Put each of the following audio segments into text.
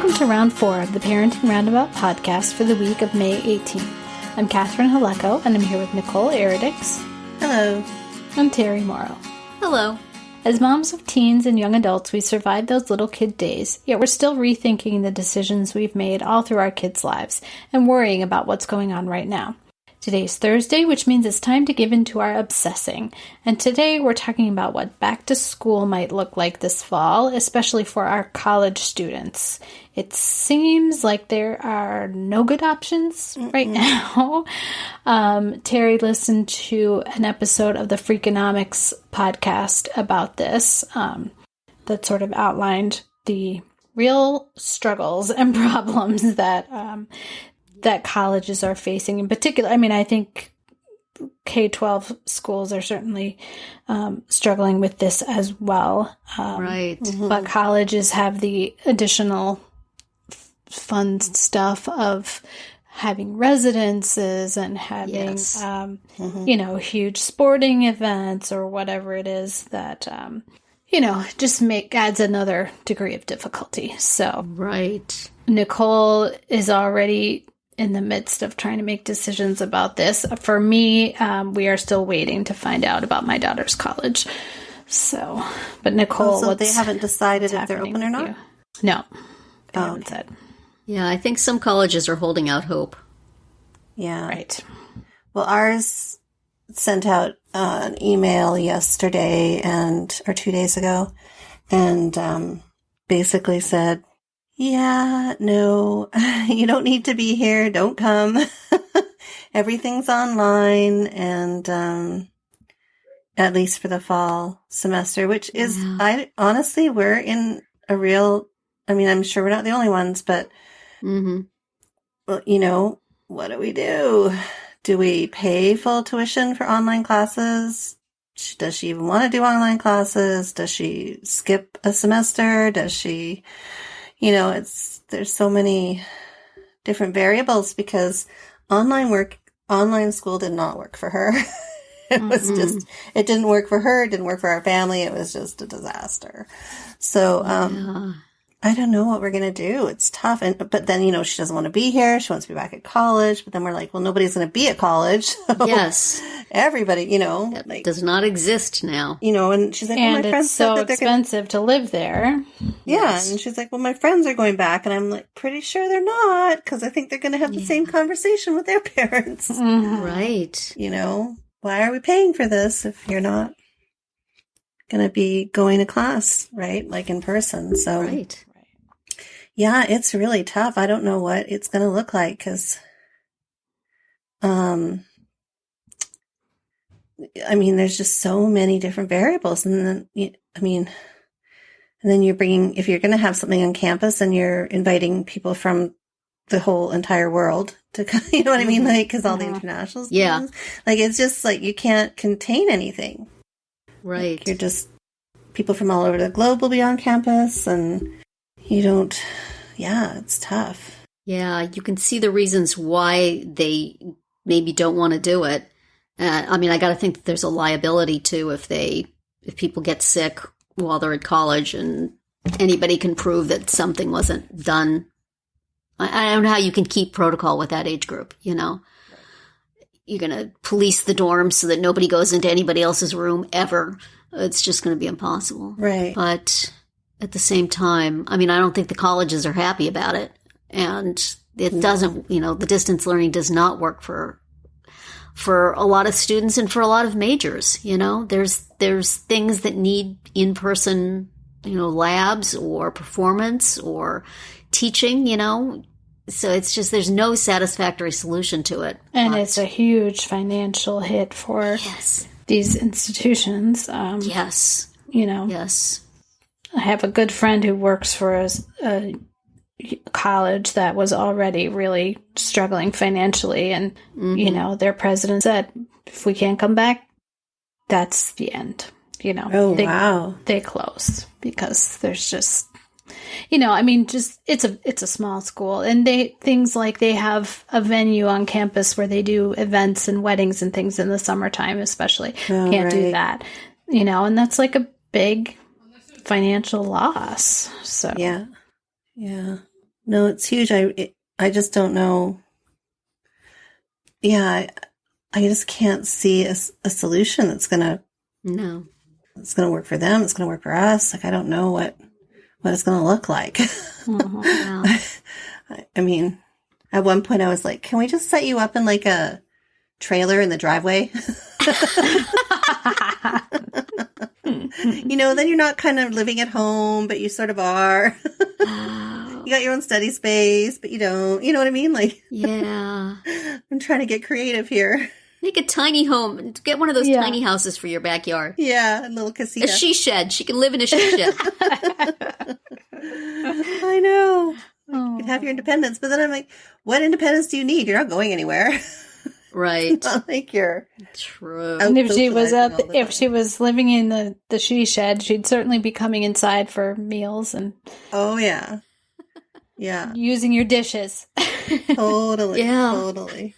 Welcome to round 4 of the Parenting Roundabout podcast for the week of May 18th. I'm Catherine Haleko, and I'm here with Nicole Eridix. Hello. And Terry Morrow. Hello. As moms of teens and young adults, we survived those little kid days, yet we're still rethinking the decisions we've made all through our kids' lives and worrying about what's going on right now. Today's Thursday, which means it's time to give into our obsessing. And today we're talking about what back to school might look like this fall, especially for our college students. It seems like there are no good options right now. Terry listened to an episode of the Freakonomics podcast about this that sort of outlined the real struggles and problems that colleges are facing in particular. I mean, I think K-12 schools are certainly struggling with this as well. Right. But colleges have the additional fun stuff of having residences and having, huge sporting events or whatever it is that, just adds another degree of difficulty. So, right. Nicole is already in the midst of trying to make decisions about this. For me, we are still waiting to find out about my daughter's college. So, but Nicole, so they haven't decided if they're open or not? No, they haven't said. Yeah, I think some colleges are holding out hope. Yeah. Right. Well, ours sent out an email yesterday or 2 days ago and basically said, yeah, no, you don't need to be here. Don't come. Everything's online and at least for the fall semester, which is, honestly, we're in a real, I'm sure we're not the only ones, but, well, what do we do? Do we pay full tuition for online classes? Does she even want to do online classes? Does she skip a semester? Does she... there's so many different variables because online school did not work for her. It was it didn't work for her. It didn't work for our family. It was just a disaster. So, I don't know what we're going to do. It's tough. But then, she doesn't want to be here. She wants to be back at college. But then we're like, well, nobody's going to be at college. So yes. Everybody, that does not exist now. And she's like, well, my friends it's so expensive to live there. Yeah. Yes. And she's like, well, my friends are going back. And I'm like, pretty sure they're not. Because I think they're going to have the same conversation with their parents. Right. Why are we paying for this if you're not going to be going to class, right? Like in person. So, right. Yeah, it's really tough. I don't know what it's going to look like because, there's just so many different variables. And then, and then you're if you're going to have something on campus and you're inviting people from the whole entire world to, you know what I mean? Like, cause all the international students, like, it's just like, you can't contain anything. Right. Like, you're just, people from all over the globe will be on campus and you don't, it's tough. Yeah. You can see the reasons why they maybe don't want to do it. I got to think that there's a liability too if people get sick while they're at college and anybody can prove that something wasn't done. I don't know how you can keep protocol with that age group, You're going to police the dorms so that nobody goes into anybody else's room ever. It's just going to be impossible. Right. But at the same time, I don't think the colleges are happy about it. And it doesn't, the distance learning does not work for a lot of students and for a lot of majors. There's things that need in-person, labs or performance or teaching, so it's just, there's no satisfactory solution to it. And it's a huge financial hit for these institutions. Yes. Yes. I have a good friend who works for a college that was already really struggling financially. And, their president said, if we can't come back, that's the end. They close because there's just, it's a small school and things like they have a venue on campus where they do events and weddings and things in the summertime, especially. Can't do that, and that's like a big financial loss. So, yeah. No, it's huge. I just don't know. Yeah, I just can't see a solution that's gonna work for them. It's gonna work for us. Like, I don't know what it's gonna look like. Mhm. Yeah. I mean, at one point I was like, can we just set you up in like a trailer in the driveway? Then you're not kind of living at home, but you sort of are. Wow. You got your own study space, but you don't. You know what I mean? Like, Yeah. I'm trying to get creative here. Make a tiny home. Get one of those Yeah. tiny houses for your backyard. Yeah, a little A casita. she shed. She can live in a she shed. I know. Oh. You can have your independence, but then I'm like, what independence do you need? You're not going anywhere. Right. It's not like you're True. out And if she was socializing all the if time. she was living in the she shed, she'd certainly be coming inside for meals and Oh, yeah. Yeah. using your dishes. Totally. Yeah. Totally.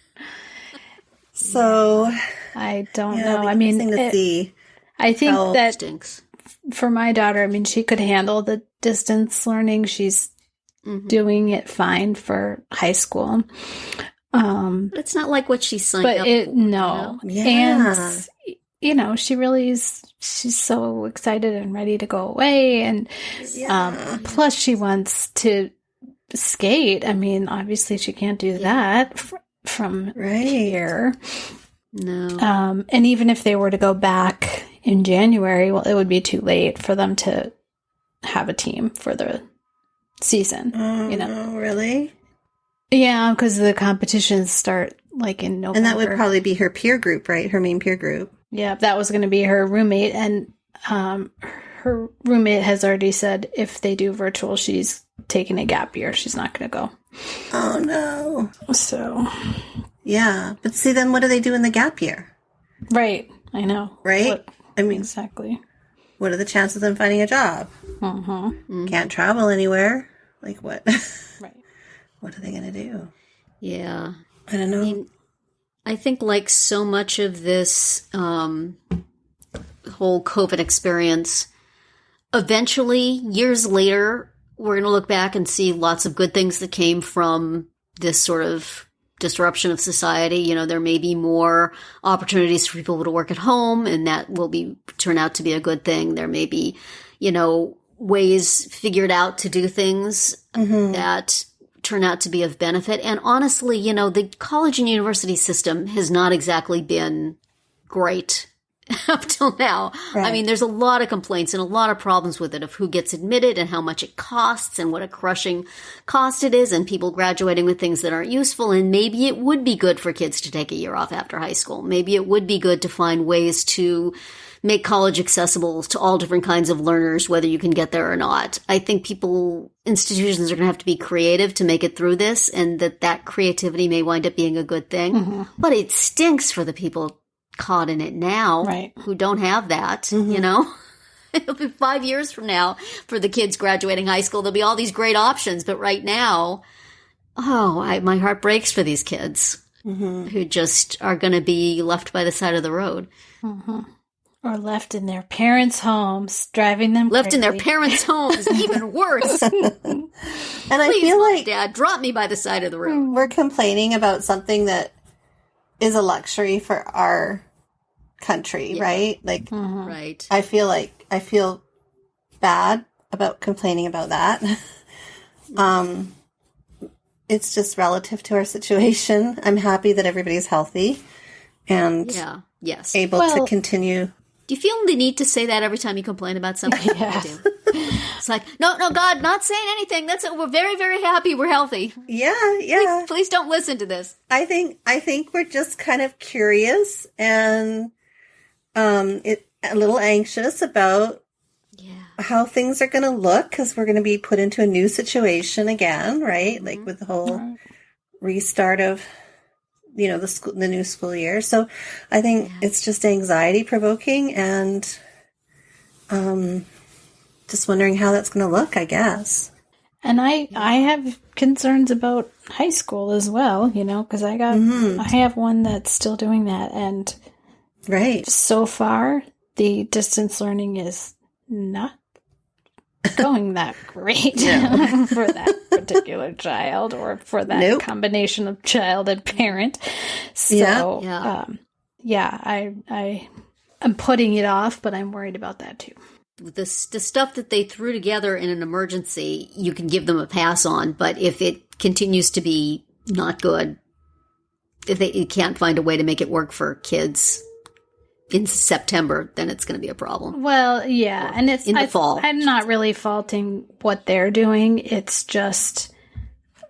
So, I don't yeah, know. it'll be I mean, interesting to see. I think how- that Stinks. for my daughter, I mean, she could handle the distance learning. She's Mhm. doing it fine for high school. But it's not like what she signed But up it, for. no. Yeah. And, she really is, she's so excited and ready to go away. And Yeah. plus she wants to skate. I mean, obviously she can't do that from Right. here. No. And even if they were to go back in January, well, it would be too late for them to have a team for the season. Oh, really? Yeah, because the competitions start like in November. And that would probably be her peer group, right? Her main peer group. Yeah, that was going to be her roommate, and her roommate has already said if they do virtual, she's taking a gap year. She's not going to go. Oh, no. So, Yeah. But see, then what do they do in the gap year? right, I know. Right? What- I mean, exactly. what are the chances of them finding a job? Mm-hmm. Can't travel anywhere. Like, what? Right. What are they going to do? Yeah. I don't know. I mean, I think like so much of this whole COVID experience, eventually, years later, we're going to look back and see lots of good things that came from this sort of disruption of society. There may be more opportunities for people to work at home, and that will turn out to be a good thing. There may be, ways figured out to do things that turn out to be of benefit. And honestly, the college and university system has not exactly been great up till now. Right. I mean, there's a lot of complaints and a lot of problems with it of who gets admitted and how much it costs and what a crushing cost it is, and people graduating with things that aren't useful. And maybe it would be good for kids to take a year off after high school. Maybe it would be good to find ways to make college accessible to all different kinds of learners, whether you can get there or not. I think institutions are going to have to be creative to make it through this, and that creativity may wind up being a good thing. Mm-hmm. But it stinks for the people caught in it now, Right. who don't have that, It'll be 5 years from now for the kids graduating high school. There'll be all these great options, but right now, my heart breaks for these kids who just are going to be left by the side of the road. Mm-hmm. Or left in their parents' homes, driving them Left in their crazy. parents' homes, even worse. And I Please, feel Mom, like Dad, drop me by the side of the road. we're complaining about something that is a luxury for our country, right? Like, Mhm. Right. I feel bad about complaining about that. It's just relative to our situation. I'm happy that everybody's healthy and Yeah. Yes. able to Well- continue. Do you feel the need to say that every time you complain about something? Yeah. I do. It's like, no, God, not saying anything. That's it. We're very, very happy. We're healthy. Yeah. Please don't listen to this. I think we're just kind of curious and a little anxious about Yeah. how things are going to look, because we're going to be put into a new situation again, right? Like with the whole Right. restart of the new school year. So I think it's just anxiety provoking, and just wondering how that's going to look, I guess. And I have concerns about high school as well, because I have one that's still doing that, and Right. so far the distance learning is not going that great for that particular child or for that combination of child and parent. So, I'm putting it off, but I'm worried about that too. The stuff that they threw together in an emergency, you can give them a pass on. But if it continues to be not good, if you can't find a way to make it work for kids in September, then it's going to be a problem. Well, yeah. And it's in the fall. I'm not really faulting what they're doing. It's just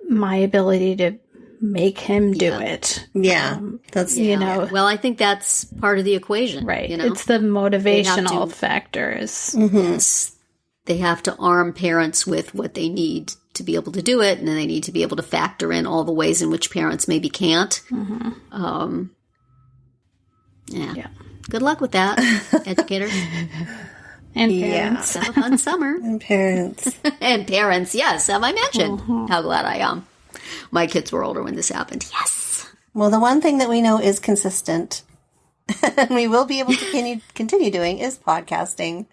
my ability to make him do it. Yeah. That's, you know. Well, I think that's part of the equation. Right. You know? It's the motivational factors. Yes. They have to arm parents with what they need to be able to do it, and then they need to be able to factor in all the ways in which parents maybe can't. Yeah. Good luck with that, educators. And parents. Have a fun summer. And parents. And parents, yes. Have I mentioned how glad I am? My kids were older when this happened. Yes. Well, the one thing that we know is consistent, and we will be able to continue doing, is podcasting.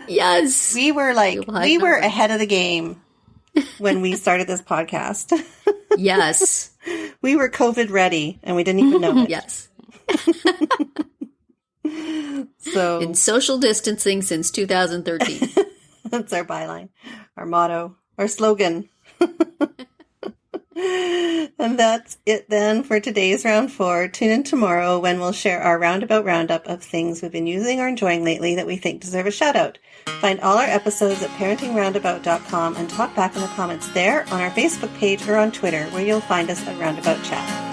Yes. We were ahead of the game when we started this podcast. Yes. We were COVID ready, and we didn't even know it. Yes. So, in social distancing since 2013. That's our byline, our motto, our slogan. And that's it then for today's round 4. Tune in tomorrow when we'll share our roundabout roundup of things we've been using or enjoying lately that we think deserve a shout out. Find all our episodes at parentingroundabout.com and talk back in the comments there, on our Facebook page, or on Twitter, where you'll find us at Roundabout Chat.